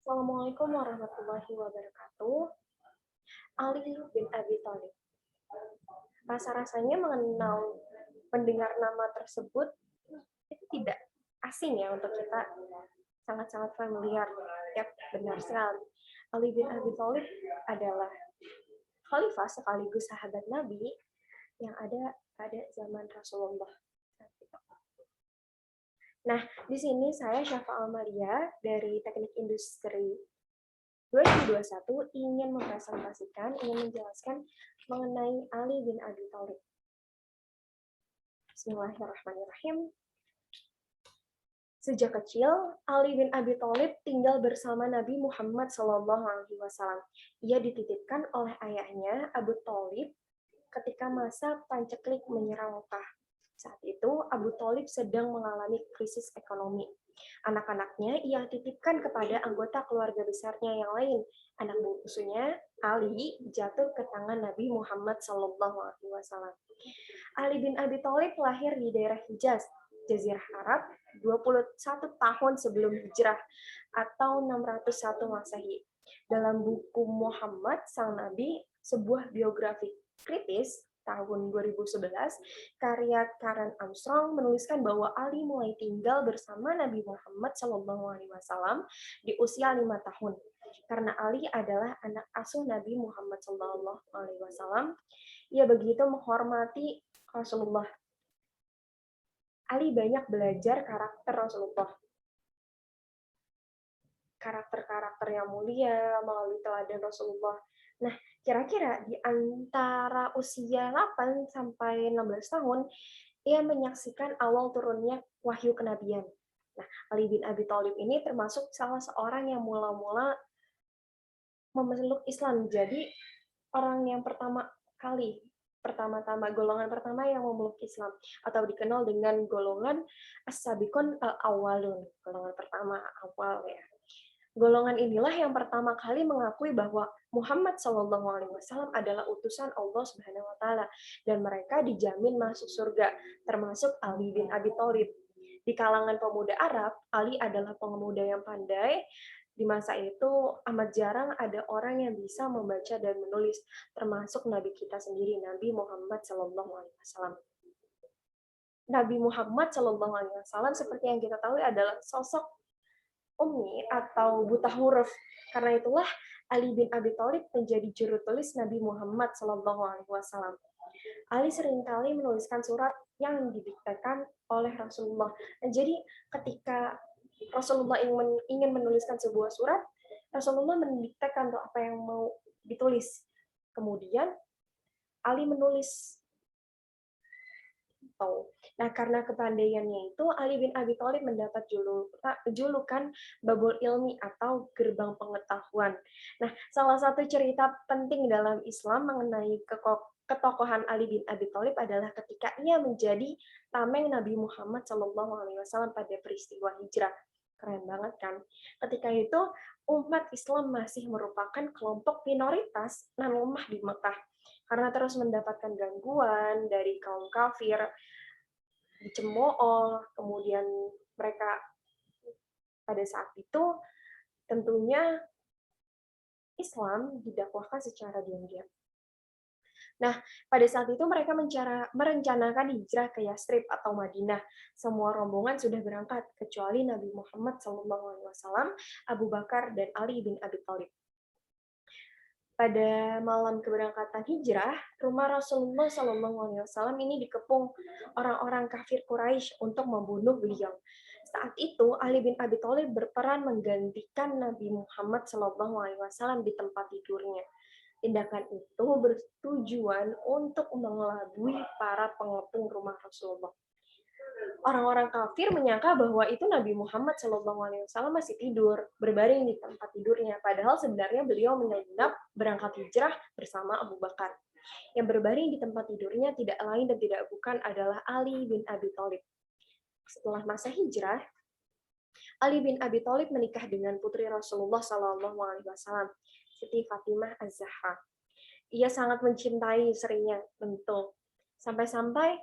Assalamualaikum warahmatullahi wabarakatuh. Ali bin Abi Thalib. Rasa-rasanya mendengar nama tersebut itu tidak asing ya untuk kita, sangat-sangat familiar. Ya, benar sekali. Ali bin Abi Thalib adalah khalifah sekaligus sahabat Nabi yang ada pada zaman Rasulullah. Nah, di sini saya Syafa Almaria dari Teknik Industri 2021 ingin ingin menjelaskan mengenai Ali bin Abi Thalib. Bismillahirrahmanirrahim. Sejak kecil, Ali bin Abi Thalib tinggal bersama Nabi Muhammad SAW. Ia dititipkan oleh ayahnya Abu Thalib ketika masa panceklik menyerang Mekah. Saat itu, Abu Thalib sedang mengalami krisis ekonomi. Anak-anaknya ia titipkan kepada anggota keluarga besarnya yang lain. Anak bungsunya, Ali, jatuh ke tangan Nabi Muhammad SAW. Ali bin Abi Thalib lahir di daerah Hijaz, Jazirah Arab, 21 tahun sebelum hijrah atau 601 Masehi. Dalam buku Muhammad Sang Nabi, sebuah biografi kritis tahun 2011, karya Karen Armstrong menuliskan bahwa Ali mulai tinggal bersama Nabi Muhammad SAW di usia 5 tahun. Karena Ali adalah anak asuh Nabi Muhammad SAW, ia begitu menghormati Rasulullah. Ali banyak belajar karakter Rasulullah. Karakter-karakter yang mulia melalui teladan Rasulullah. Nah, kira-kira di antara usia 8 sampai 16 tahun, ia menyaksikan awal turunnya wahyu kenabian. Nah, Ali bin Abi Thalib ini termasuk salah seorang yang mula-mula memeluk Islam. Jadi, orang yang pertama-tama golongan pertama yang memeluk Islam, atau dikenal dengan golongan as-sabiqun al-awwalun, golongan pertama awal ya. Golongan inilah yang pertama kali mengakui bahwa Muhammad SAW adalah utusan Allah Subhanahu wa taala dan mereka dijamin masuk surga, termasuk Ali bin Abi Thalib. Di kalangan pemuda Arab, Ali adalah pemuda yang pandai. Di masa itu amat jarang ada orang yang bisa membaca dan menulis, termasuk Nabi kita sendiri, Nabi Muhammad SAW. Nabi Muhammad SAW seperti yang kita tahu adalah sosok ummi atau buta huruf. Karena itulah Ali bin Abi Thalib menjadi juru tulis Nabi Muhammad SAW. Ali seringkali menuliskan surat yang didiktekan oleh Rasulullah. Jadi ketika Rasulullah ingin menuliskan sebuah surat, Rasulullah mendiktekan tuh apa yang mau ditulis. Kemudian Ali menulis. Nah, karena kepandaiannya itu, Ali bin Abi Thalib mendapat julukan Babul Ilmi atau gerbang pengetahuan. Nah, salah satu cerita penting dalam Islam mengenai ketokohan Ali bin Abi Thalib adalah ketika ia menjadi tameng Nabi Muhammad SAW pada peristiwa hijrah. Keren banget kan? Ketika itu, umat Islam masih merupakan kelompok minoritas dan lemah di Mekah. Karena terus mendapatkan gangguan dari kaum kafir, dicemooh, kemudian mereka pada saat itu tentunya Islam didakwahkan secara diam-diam. Nah, pada saat itu mereka merencanakan hijrah ke Yastrib atau Madinah. Semua rombongan sudah berangkat, kecuali Nabi Muhammad SAW, Abu Bakar, dan Ali bin Abi Thalib. Pada malam keberangkatan hijrah, rumah Rasulullah SAW ini dikepung orang-orang kafir Quraisy untuk membunuh beliau. Saat itu, Ali bin Abi Thalib berperan menggantikan Nabi Muhammad SAW di tempat tidurnya. Tindakan itu bertujuan untuk mengelabui para pengepung rumah Rasulullah. Orang-orang kafir menyangka bahwa itu Nabi Muhammad SAW masih tidur, berbaring di tempat tidurnya. Padahal sebenarnya beliau menyelinap berangkat hijrah bersama Abu Bakar. Yang berbaring di tempat tidurnya tidak lain dan tidak bukan adalah Ali bin Abi Thalib. Setelah masa hijrah, Ali bin Abi Thalib menikah dengan putri Rasulullah SAW, Siti Fatimah Az-Zahra. Ia sangat mencintai istrinya, tentu. Sampai-sampai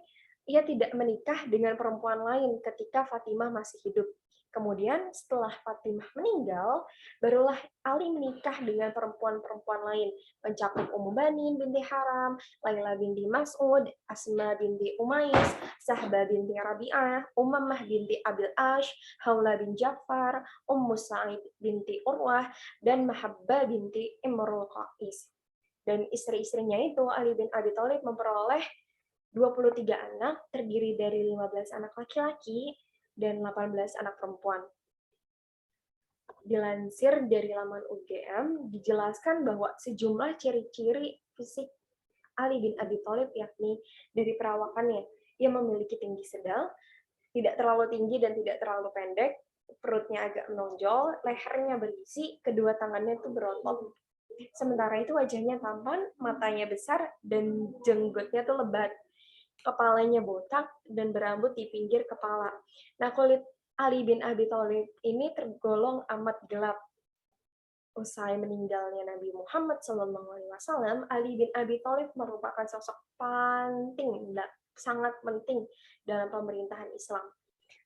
ia tidak menikah dengan perempuan lain ketika Fatimah masih hidup. Kemudian setelah Fatimah meninggal, barulah Ali menikah dengan perempuan-perempuan lain, mencakup Ummu Bani binti Haram, Laila binti Mas'ud, Asma binti Umais, Sahbah binti Rabi'ah, Umammah binti Abil Ash, Haula bin Ja'far, Ummu Sa'id binti Urwah, dan Mahabbah binti Imrul Qais. Dan istri-istrinya itu Ali bin Abi Thalib memperoleh 23 anak, terdiri dari 15 anak laki-laki dan 18 anak perempuan. Dilansir dari laman UGM, dijelaskan bahwa sejumlah ciri-ciri fisik Ali bin Abi Thalib, yakni dari perawakannya, ia memiliki tinggi sedang, tidak terlalu tinggi dan tidak terlalu pendek, perutnya agak menonjol, lehernya berisi, kedua tangannya itu berotot. Sementara itu wajahnya tampan, matanya besar, dan jenggotnya tuh lebat. Kepalanya botak dan berambut di pinggir kepala. Nah, kulit Ali bin Abi Thalib ini tergolong amat gelap. Usai meninggalnya Nabi Muhammad SAW, Ali bin Abi Thalib merupakan sosok penting, sangat penting dalam pemerintahan Islam.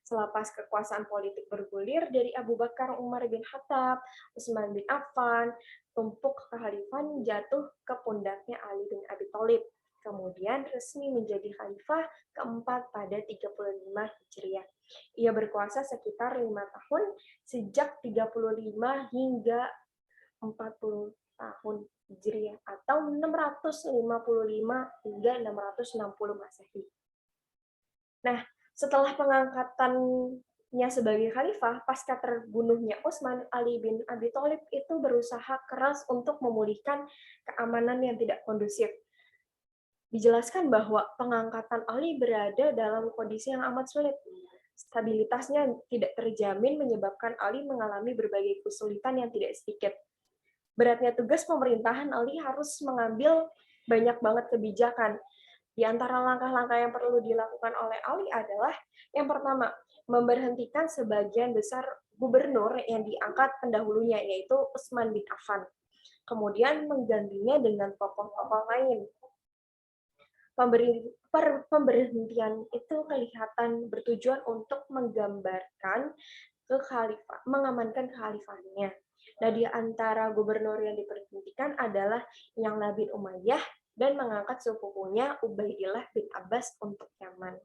Selepas kekuasaan politik bergulir dari Abu Bakar Umar bin Khattab, Utsman bin Affan, tumpuk kehalifan jatuh ke pundaknya Ali bin Abi Thalib. Kemudian resmi menjadi khalifah keempat pada 35 Hijriah. Ia berkuasa sekitar 5 tahun, sejak 35 hingga 40 tahun Hijriah atau 655 hingga 660 Masehi. Nah, setelah pengangkatannya sebagai khalifah, pasca terbunuhnya Utsman, Ali bin Abi Thalib itu berusaha keras untuk memulihkan keamanan yang tidak kondusif. Dijelaskan bahwa pengangkatan Ali berada dalam kondisi yang amat sulit. Stabilitasnya tidak terjamin menyebabkan Ali mengalami berbagai kesulitan yang tidak sedikit. Beratnya tugas pemerintahan, Ali harus mengambil banyak banget kebijakan. Di antara langkah-langkah yang perlu dilakukan oleh Ali adalah, yang pertama, memberhentikan sebagian besar gubernur yang diangkat pendahulunya, yaitu Utsman bin Affan. Kemudian menggantinya dengan tokoh-tokoh lain. Pemberhentian itu kelihatan bertujuan untuk menggambarkan mengamankan kekhalifahannya. Nah, di antara gubernur yang diberhentikan adalah yang bin Umayyah dan mengangkat sepupunya Ubaidillah bin Abbas untuk Yaman.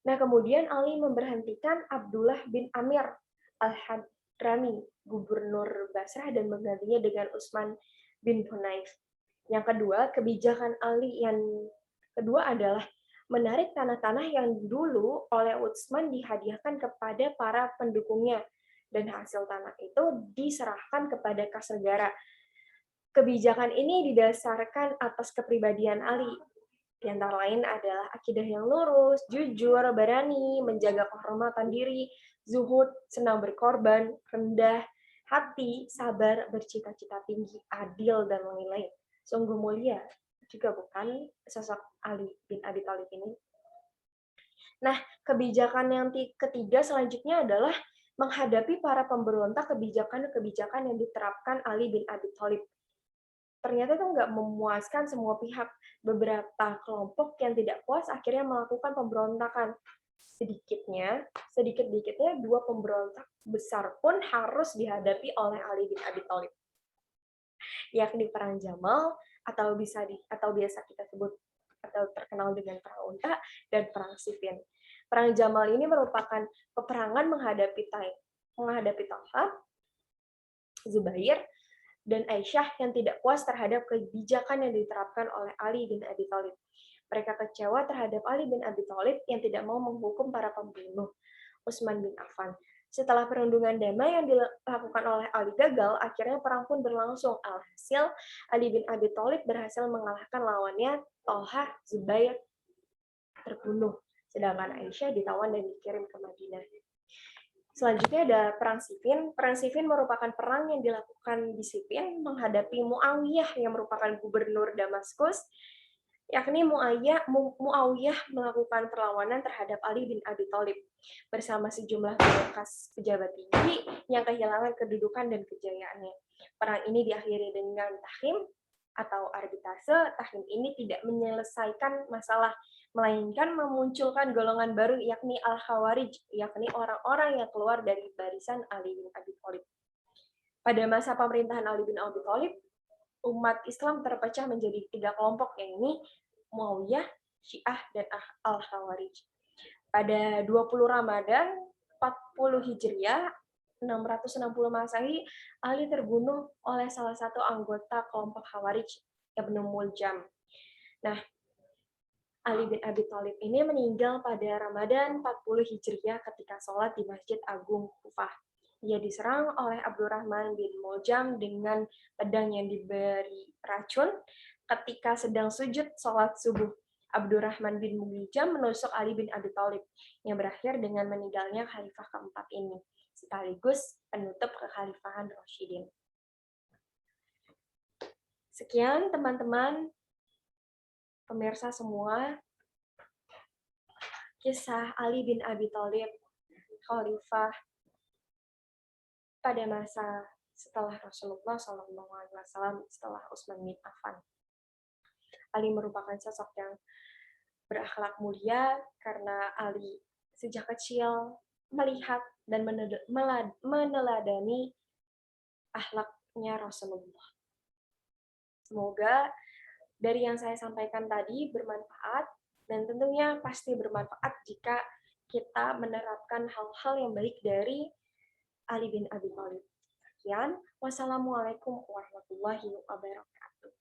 Nah, kemudian Ali memberhentikan Abdullah bin Amir al-Hadrami, gubernur Basrah, dan menggantinya dengan Utsman bin Hunayf. Yang kedua, kebijakan Ali yang kedua adalah menarik tanah-tanah yang dulu oleh Utsman dihadiahkan kepada para pendukungnya, dan hasil tanah itu diserahkan kepada kas negara. Kebijakan ini didasarkan atas kepribadian Ali. Di antara lain adalah akidah yang lurus, jujur, berani, menjaga kehormatan diri, zuhud, senang berkorban, rendah hati, sabar, bercita-cita tinggi, adil, dan lain-lain. Sungguh mulia juga bukan sosok Ali bin Abi Thalib ini. Nah, kebijakan yang ketiga selanjutnya adalah menghadapi para pemberontak, kebijakan-kebijakan yang diterapkan Ali bin Abi Thalib. Ternyata itu nggak memuaskan semua pihak. Beberapa kelompok yang tidak puas akhirnya melakukan pemberontakan. Sedikit-dikitnya dua pemberontak besar pun harus dihadapi oleh Ali bin Abi Thalib, yakni Perang Jamal atau biasa kita sebut atau terkenal dengan Perang Unta, dan Perang Siffin. Perang Jamal ini merupakan peperangan menghadapi Talha, Zubair, dan Aisyah yang tidak puas terhadap kebijakan yang diterapkan oleh Ali bin Abi Thalib. Mereka kecewa terhadap Ali bin Abi Thalib yang tidak mau menghukum para pembunuh Utsman bin Affan. Setelah perundungan damai yang dilakukan oleh Ali gagal, akhirnya perang pun berlangsung. Alhasil, Ali bin Abi Thalib berhasil mengalahkan lawannya, Talha, Zubair terbunuh, sedangkan Aisyah ditawan dan dikirim ke Madinah. Selanjutnya ada Perang Siffin. Perang Siffin merupakan perang yang dilakukan di Siffin menghadapi Muawiyah yang merupakan gubernur Damaskus, yakni Muawiyah melakukan perlawanan terhadap Ali bin Abi Thalib bersama sejumlah bekas pejabat tinggi yang kehilangan kedudukan dan kejayaannya. Perang ini diakhiri dengan tahkim atau arbitase tahrim ini tidak menyelesaikan masalah, melainkan memunculkan golongan baru yakni Al-Khawarij, yakni orang-orang yang keluar dari barisan Ali bin Abi Thalib. Pada masa pemerintahan Ali bin Abi Thalib, umat Islam terpecah menjadi 3 kelompok, yakni Muawiyah, Syiah, dan Al-Khawarij. Pada 20 Ramadan 40 Hijriah 660 Masehi, Ali terbunuh oleh salah satu anggota kelompok Khawarij, Ibnu Muljam. Nah, Ali bin Abi Thalib ini meninggal pada Ramadan 40 Hijriah ketika sholat di Masjid Agung Kufah. Ia diserang oleh Abdurrahman bin Muljam dengan pedang yang diberi racun ketika sedang sujud sholat subuh. Abdurrahman bin Muljam menusuk Ali bin Abi Thalib, yang berakhir dengan meninggalnya khalifah keempat ini, sekaligus penutup kekhalifahan Rasyidin. Sekian teman-teman, pemirsa semua, kisah Ali bin Abi Thalib, khalifah pada masa setelah Rasulullah SAW, setelah Utsman bin Affan. Ali merupakan sosok yang berakhlak mulia karena Ali sejak kecil melihat dan meneladani akhlaknya Rasulullah. Semoga dari yang saya sampaikan tadi bermanfaat, dan tentunya pasti bermanfaat jika kita menerapkan hal-hal yang baik dari Ali bin Abi Thalib. Sekian, wassalamualaikum warahmatullahi wabarakatuh.